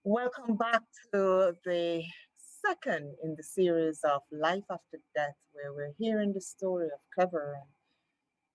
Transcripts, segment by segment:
Welcome back to the second in the series of Life After Death, where we're hearing the story of Clever and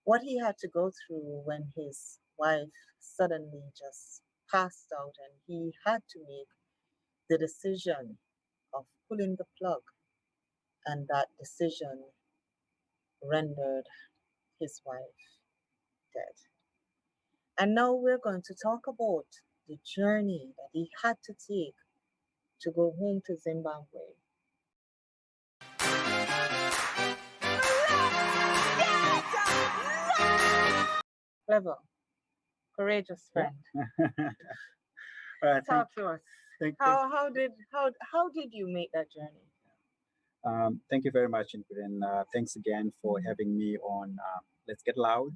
what he had to go through when his wife suddenly just passed out and he had to make the decision of pulling the plug, and that decision rendered his wife dead. And now we're going to talk about the journey that he had to take to go home to Zimbabwe. Clever, courageous friend. All right, Talk to us. thank, How did you make that journey? thank you very much, Ingrid, and thanks again for having me on Let's Get Loud.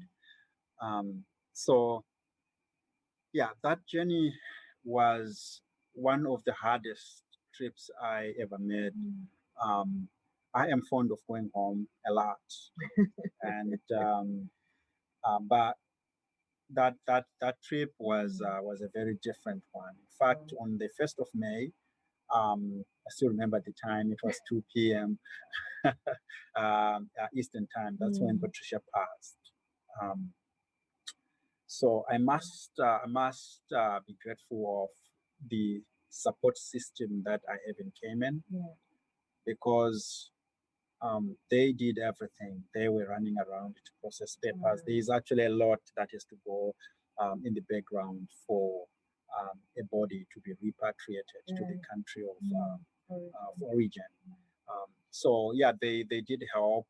So, yeah, that journey was one of the hardest trips I ever made. Um, I am fond of going home a lot, and but that trip was a very different one. In fact, on the 1st of May, I still remember the time. It was 2 p.m. Eastern time. That's when Patricia passed. Um, so I must be grateful of the support system that I have in Cayman, because they did everything. They were running around to process papers. There is actually a lot that has to go in the background for a body to be repatriated to the country of origin. So yeah, they did help,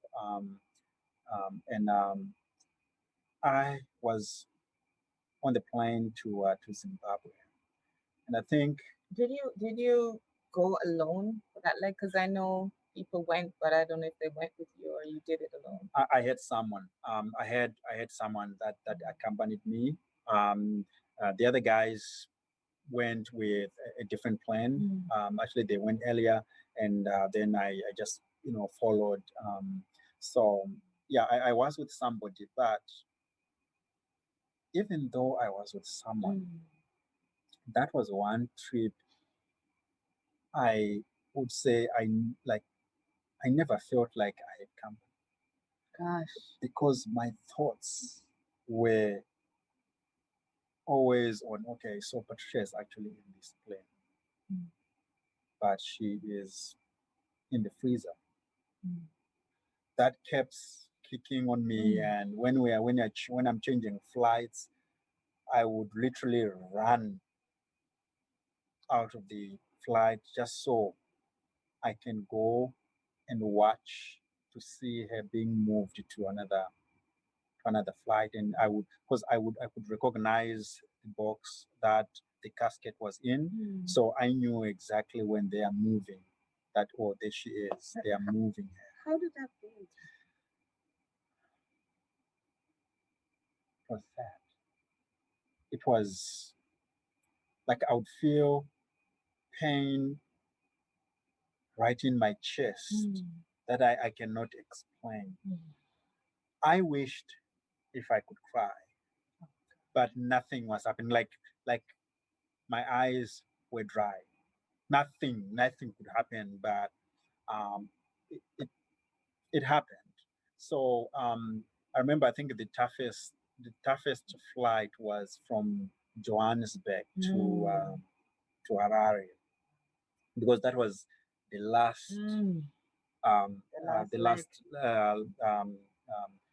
and I was on the plane to Zimbabwe, and I think Did you go alone for that leg? Because I know people went, but I don't know if they went with you or you did it alone. I had someone. I had someone that accompanied me. The other guys went with a different plan. Actually, they went earlier, and then I just followed. So yeah, I was with somebody, but even though I was with someone, that was one trip I would say I never felt like I had come, Gosh. because my thoughts were always on, okay, so Patricia is actually in this plane, but she is in the freezer. That kept kicking on me, and when I'm changing flights, I would literally run out of the flight just so I can go and watch to see her being moved to another flight. And I could recognize the box that the casket was in, so I knew exactly when they are moving that, oh, there she is, they are moving her. How did that feel? It was sad. It was like I would feel pain right in my chest that I cannot explain. I wished if I could cry, but nothing was happening. Like my eyes were dry. Nothing could happen, but um, it, it, it happened. So I remember, I think the toughest flight was from Johannesburg to Harare, because that was the last the last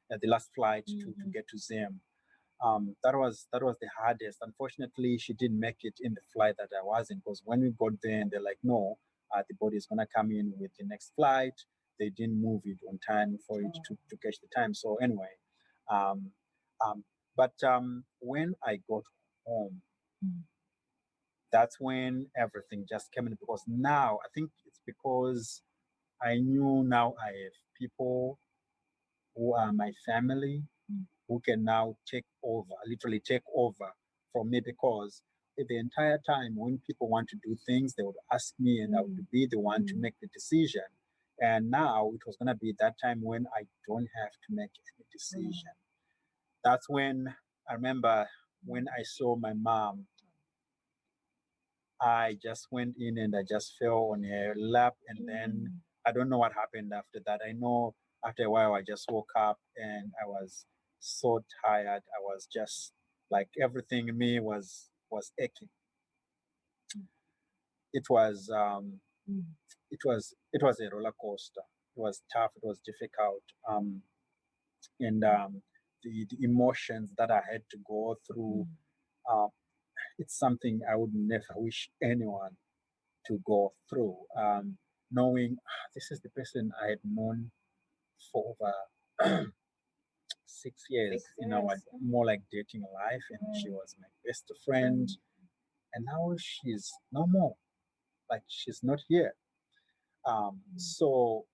the last flight to get to Zim. That was the hardest. Unfortunately, she didn't make it in the flight that I was in, because when we got there and they're like, no, the body is gonna come in with the next flight. They didn't move it on time for it to catch the time. So anyway, um, um, but when I got home, that's when everything just came in, because now I think it's because I knew now I have people who are my family, who can now literally take over from me, because the entire time when people want to do things, they would ask me and I would be the one to make the decision. And now it was going to be that time when I don't have to make any decision. That's when I remember when I saw my mom I just went in and I just fell on her lap, and then I don't know what happened after that. I know after a while I just woke up and I was so tired. I was just like everything in me was aching. It was it was a roller coaster. It was tough. It was difficult. And the emotions that I had to go through. Uh, it's something I would never wish anyone to go through. Knowing this is the person I had known for over 6 years in our more like dating life, and she was my best friend, and now she's no more. Like she's not here. So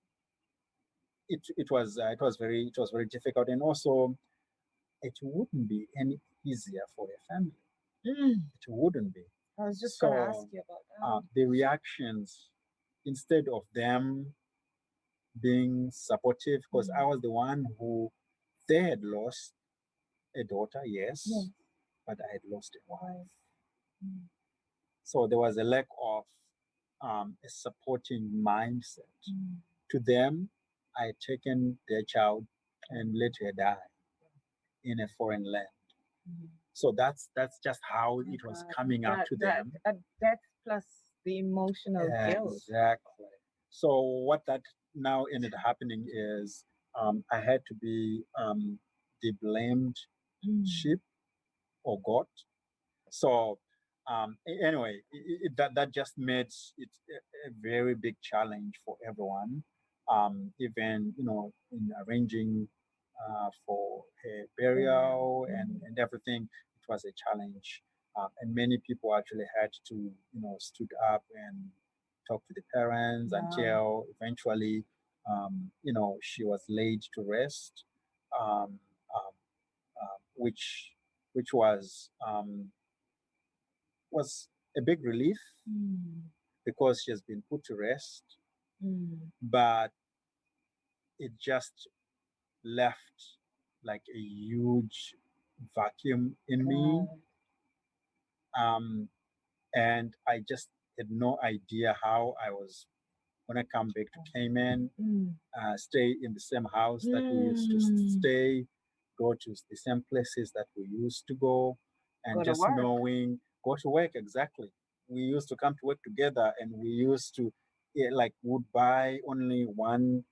it was very difficult, and also it wouldn't be any easier for a family. It wouldn't be. I was just going to ask you about that. The reactions, instead of them being supportive, because I was the one who they had lost a daughter, yes, but I had lost a wife. So there was a lack of a supporting mindset. To them, I had taken their child and let her die in a foreign land. So that's just how it was coming up to them. That plus the emotional guilt. Exactly. So what that now ended happening is I had to be the blamed sheep or goat. So anyway, that just made it a very big challenge for everyone. Even in arranging for a burial and everything, it was a challenge. And many people actually had to stood up and talk to the parents until eventually she was laid to rest, um, um, which was a big relief because she has been put to rest, but it just left like a huge vacuum in me. And I just had no idea how I was going to come back to Cayman, stay in the same house that we used to stay, go to the same places that we used to go, and Go to just work. knowing go to work exactly. We used to come to work together, and we used to like would buy only one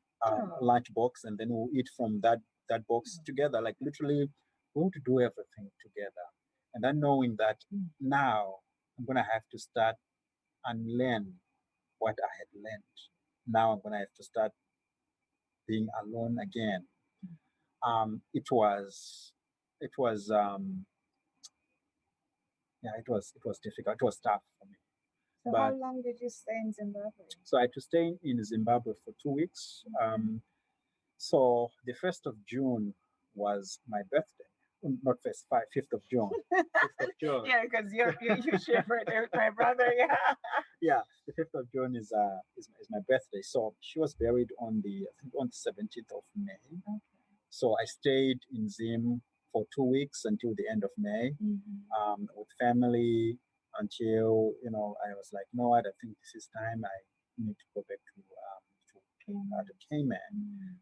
lunch box, and then we'll eat from that box together. Like literally, we would do everything together. And then knowing that now I'm gonna have to start unlearn what I had learned. Now I'm gonna have to start being alone again. It was yeah, it was difficult. It was tough for me. So how long did you stay in Zimbabwe? So I had to stay in Zimbabwe for 2 weeks. So the 1st of June was my birthday. Not first, 5th of June. 5th of June. Yeah, because you share birthday with my brother. Yeah. Yeah, the 5th of June is my birthday. So she was buried on I think on the 17th of May. Okay. So I stayed in Zim for 2 weeks until the end of May, with family until I was like, no, I think this is time. I need to go back to Cayman.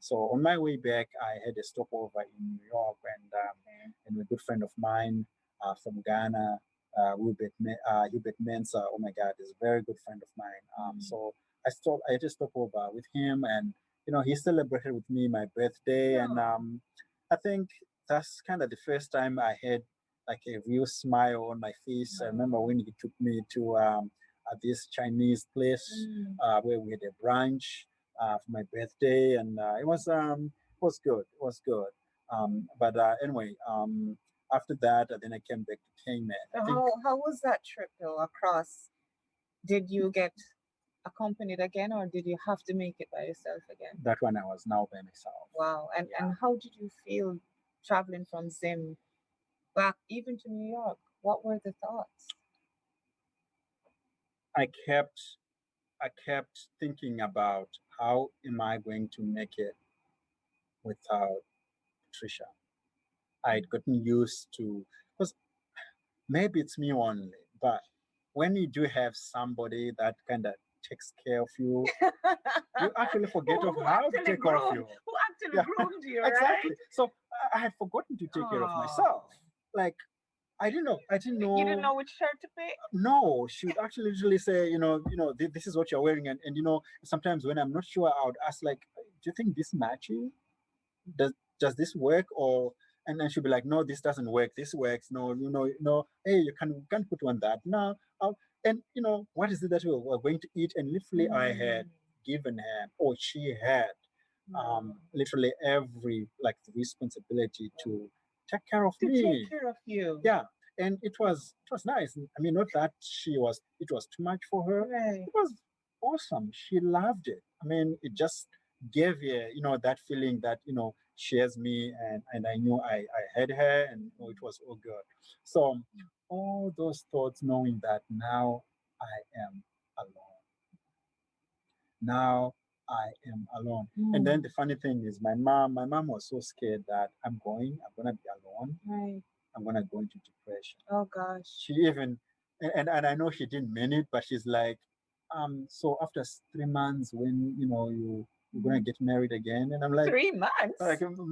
So on my way back, I had a stopover in New York, and a good friend of mine from Ghana, Hubert Mensa. Oh my God, is a very good friend of mine. So I had a stopover with him, and he celebrated with me my birthday, and I think that's kind of the first time I had like a real smile on my face. I remember when he took me to this Chinese place where we had a brunch for my birthday, and it was good. It was good. But anyway, after that, then I came back to Cayman. So how was that trip though across? Did you get accompanied again, or did you have to make it by yourself again? That one I was now by myself. Wow. And how did you feel traveling from Zim back even to New York? What were the thoughts? I kept thinking about how am I going to make it without Patricia. I'd gotten used to, because maybe it's me only, but when you do have somebody that kind of takes care of you, you actually forget of Who how to actually take care of groomed? you. Who actually Yeah, groomed you, exactly. right? So I had forgotten to take care of Oh, myself. Like I didn't know. I didn't you didn't know. know which shirt to pick. No, she would actually literally say, this is what you're wearing, and sometimes when I'm not sure, I would ask like, do you think this matches? Does this work? Or and then she'll be like, no, this doesn't work. This works. No, no. Hey, you can't put on that. No, and what is it that we're going to eat? And literally, I had Mm, given her, or she had, wow. literally every like responsibility to take care of To take me. care of you. Yeah, and it was nice. I mean, not that it was too much for her. Right. It was awesome. She loved it. I mean, it just gave her that feeling that she has me, and I knew I had her, and it was all good. So all those thoughts, knowing that now I am alone. Now I am alone. And then Mm, the funny thing is, my mom was so scared that I'm gonna be alone. right. I'm gonna go into depression. Oh gosh. She even, and I know she didn't mean it, but she's like, so after 3 months, when you're gonna get married again, and I'm like, 3 months.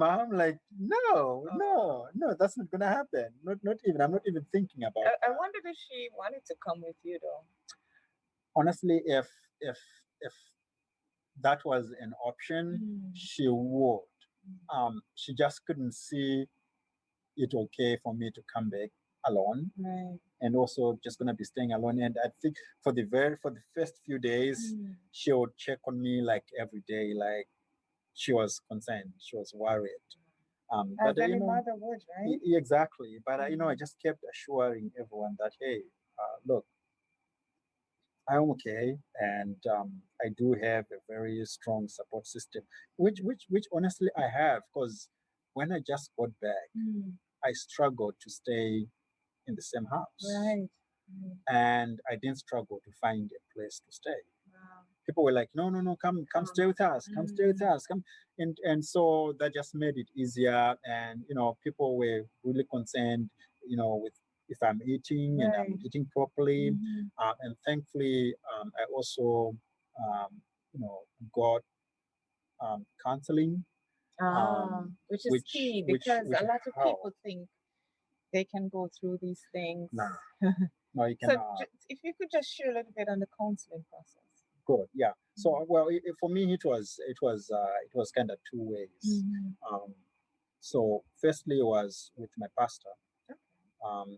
mom, like, no, Oh. that's not gonna happen. Not even. I'm not even thinking about I that. wondered if she wanted to come with you though. Honestly, if if that was an option, Mm, she would. She just couldn't see it okay for me to come back alone, right. and also just gonna be staying alone. And I think for the first few days, Mm. she would check on me like every day, like she was concerned, she was worried. As But any mother would, right? exactly. But I Mm. just kept assuring everyone that, hey, look, I'm okay, and I do have a very strong support system, which honestly I have, because when I just got back, Mm. I struggled to stay in the same house, Right. Mm. and I didn't struggle to find a place to stay. Wow. People were like, no, no, no, come Come. stay with us, come stay with Mm. us, come. And so that just made it easier. And people were really concerned, with if I'm eating and I'm Right. eating properly. Hmm. And thankfully, I also um, you know got counseling, Which is which key which because which a lot of helped. people think they can go through these things. Nah, no, you So, cannot. if you could just share a little bit on the counseling process. Good, yeah. So, well, for me, it was kind of two ways. Mm-hmm. Um, so, firstly, was with my pastor.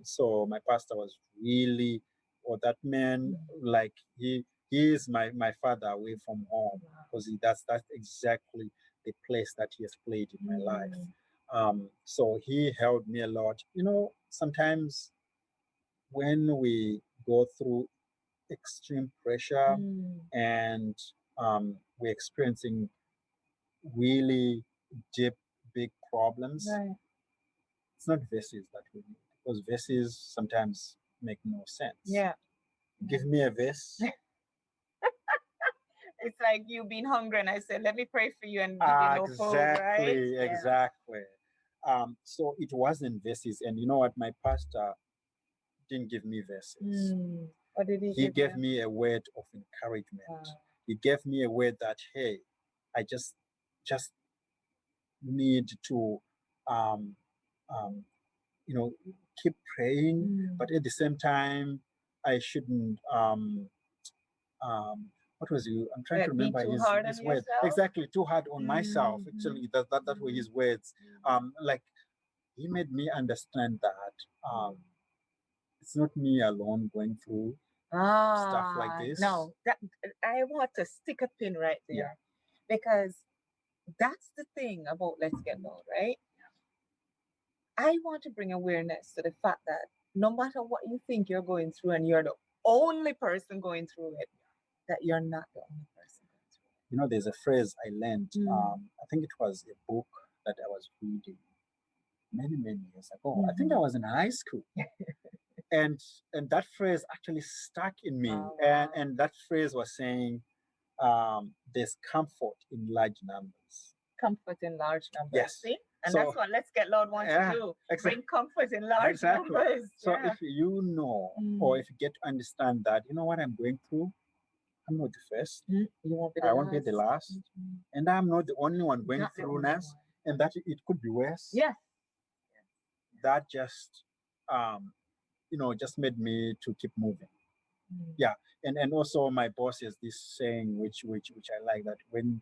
So my pastor was really, or that man, like he is my father away from home, because that's exactly the place that he has played in my life. Mm. So he helped me a lot. Sometimes when we go through extreme pressure, Mm. and we're experiencing really deep, big problems, Right. it's not verses that we need, because verses sometimes make no sense. Yeah. Give me a verse. It's like you being hungry, and I said, "Let me pray for you," and give you no food, right? Exactly, Yeah. exactly. So it wasn't verses, and you know what? My pastor didn't give me verses. Mm. What did he He give gave you? me a word of encouragement. Wow. He gave me a word that, hey, I just need to um, um, you know keep praying, Mm. but at the same time I shouldn't um, what was you I'm trying to Be remember too his hard on his word yourself. exactly, too hard on myself. Mm-hmm. Actually, that were his words. Like, he made me understand that it's not me alone going through stuff like this. No, that I want to stick a pin right Yeah. there because that's the thing about Let's Get Loud, right? I want to bring awareness to the fact that no matter what you think you're going through, and you're the only person going through it, that you're not the only person going There's a phrase I learned. through it. I think it was a book that I was reading many, many years ago. I think I Mm-hmm. was in high school. And that phrase actually stuck in me. Oh, and wow. and that phrase was saying, there's comfort in large numbers. Comfort in large numbers. Yes. See? And So that's what Let's Get Loud wants yeah, to do. exactly. Bring comfort in large Exactly. numbers. So Yeah. if you know, or Mm. if you get to understand that, you know what I'm going through, I'm not the first. You won't be the I last. won't be the last. Mhm. And I'm not the only one going Not the through only this, one. and that it could be worse. Yeah. That just, um, just made me to keep moving. Mm. Yeah, and also my boss has this saying, which I like, that when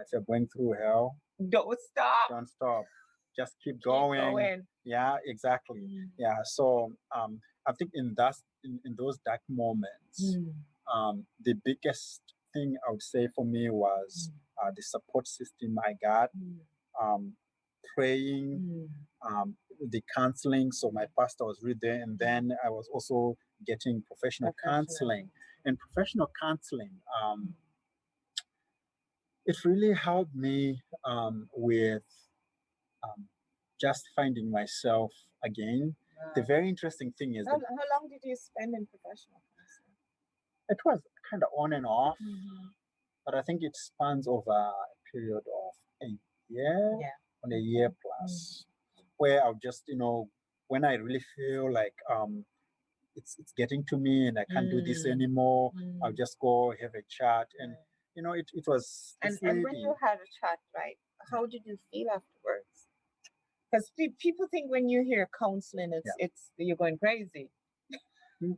if you're going through hell, Don't stop. don't stop, just keep Keep going. going. Yeah, exactly. Mm. Yeah, so I think in those dark moments, the biggest thing I would say for me was the support system I got, um, praying, the counseling. So my pastor was really there, and then I was also getting professional counseling. And professional counseling, it really helped me with um, just finding myself again. The very interesting thing is How that long did you spend in professional counseling? it was kind of on and off, but I think it spans over a period of a year, Yeah. on a year plus, where I'll just, when I really feel like it's getting to me and I can't do this anymore, I'll just go have a chat. And it was And this when lady. you had a chat, right? How did you feel afterwards? Because people think when you hear counseling, it's you're going crazy.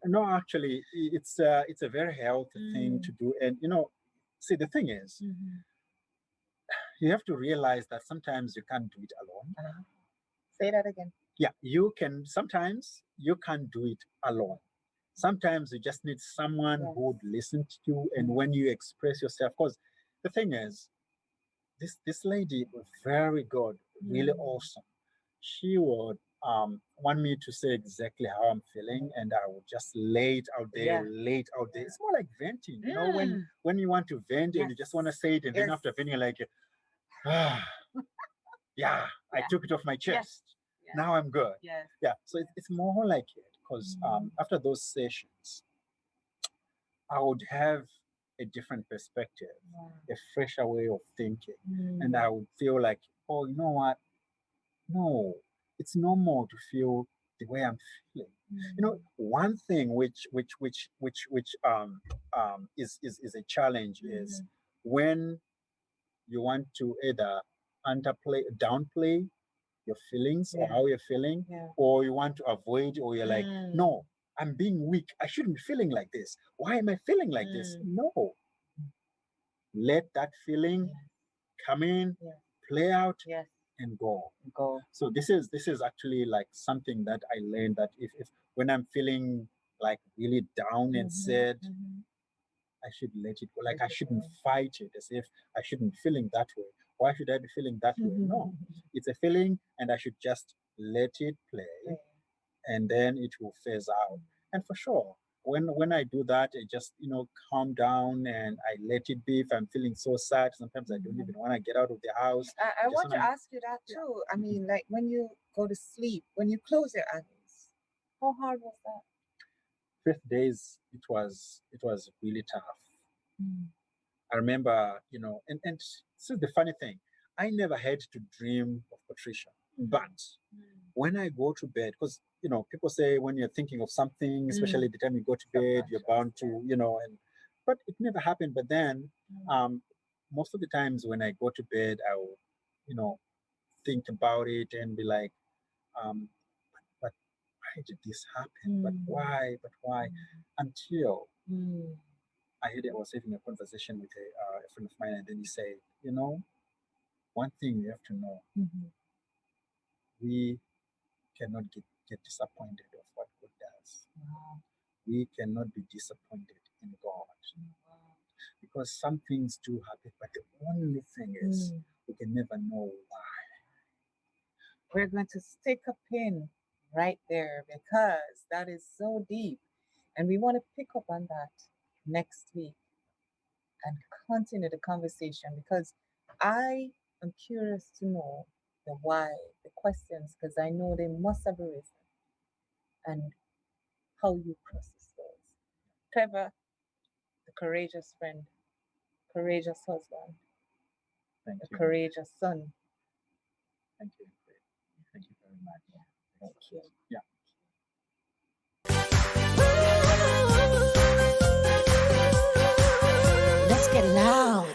No, actually, it's a very healthy thing to do. And see, the thing is, you have to realize that sometimes you can't do it alone. Say that again. Yeah, sometimes you can't do it alone. Sometimes you just need someone who would listen to you. And when you express yourself, because the thing is, this lady was very good, really awesome. She would want me to say exactly how I'm feeling, and I would just lay it out there, lay it out there. It's more like venting, when you want to vent and you just want to say it, and then after venting, you're like, ah, yeah, I took it off my chest. Now I'm good. Yeah, so it's more like it, because after those sessions, I would have a different perspective, a fresher way of thinking, and I would feel like, oh, you know what? No, it's normal to feel the way I'm feeling. One thing which is a challenge is when you want to either downplay your feelings or how you're feeling, or you want to avoid, or you're like, no, I'm being weak. I shouldn't be feeling like this. Why am I feeling like this? No, let that feeling come in, play out, and go. So this is actually like something that I learned, that if when I'm feeling like really down and sad, I should let it go. Like I shouldn't fight it as if I shouldn't be feeling that way. Why should I be feeling that way? No, it's a feeling, and I should just let it play, and then it will phase out. And for sure, when I do that, I just calm down and I let it be. If I'm feeling so sad, sometimes I don't even want to get out of the house. I want to ask you that too. I mean, like when you go to sleep, when you close your eyes, how hard was that? Fifth days, it was really tough. I remember, and this is the funny thing. I never had to dream of Patricia, but when I go to bed, because people say when you're thinking of something, especially the time you go to bed, you're bound to, but it never happened. But then, most of the times when I go to bed, I will, think about it and be like, um, but why did this happen? But why? But why? Until I was having a conversation with a friend of mine, and then he said, one thing you have to know, we cannot get disappointed of what God does. We cannot be disappointed in God. Because some things do happen, but the only thing is we can never know why. We're going to stick a pin right there because that is so deep. And we want to pick up on that next week and continue the conversation because I am curious to know the why, the questions, because I know they must have arisen and how you process those. Trevor, the courageous friend, courageous husband, Thank the you. courageous son. Thank you. very much. Thank you. Yeah. Let's get loud.